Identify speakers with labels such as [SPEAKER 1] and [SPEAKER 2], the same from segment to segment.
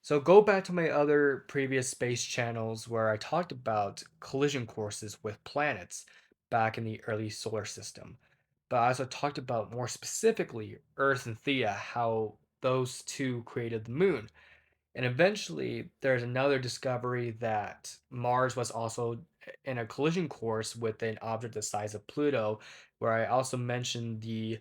[SPEAKER 1] So go back to my other previous space channels where I talked about collision courses with planets back in the early solar system. But I also talked about more specifically Earth and Theia, how those two created the moon. And eventually there's another discovery that Mars was also in a collision course with an object the size of Pluto, where I also mentioned the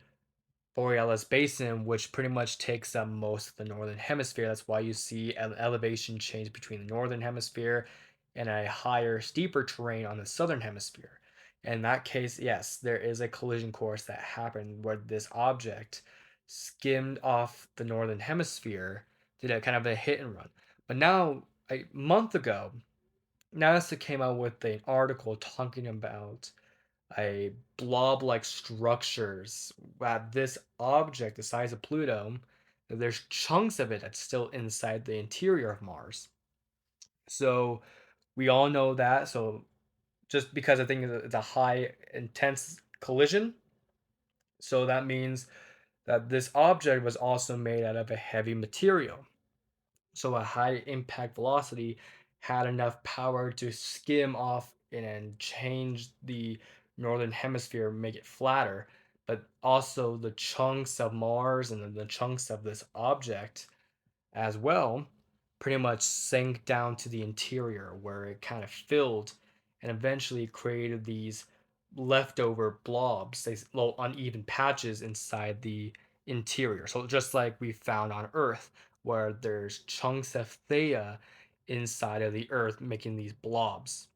[SPEAKER 1] Borealis Basin, which pretty much takes up most of the northern hemisphere. That's why you see an elevation change between the northern hemisphere and a higher, steeper terrain on the southern hemisphere. In that case, yes, there is a collision course that happened where this object skimmed off the northern hemisphere, did a kind of a hit and run. But now, a month ago, NASA came out with an article talking about a blob-like structures at this object the size of Pluto. There's chunks of it that's still inside the interior of Mars. So we all know that. So just because I think it's a high intense collision, so that means that this object was also made out of a heavy material. So a high impact velocity had enough power to skim off and change the northern hemisphere, make it flatter. But also the chunks of Mars and then the chunks of this object as well pretty much sank down to the interior where it kind of filled and eventually created these leftover blobs, these little uneven patches inside the interior. So just like we found on Earth, where there's chunks of Theia inside of the Earth making these blobs.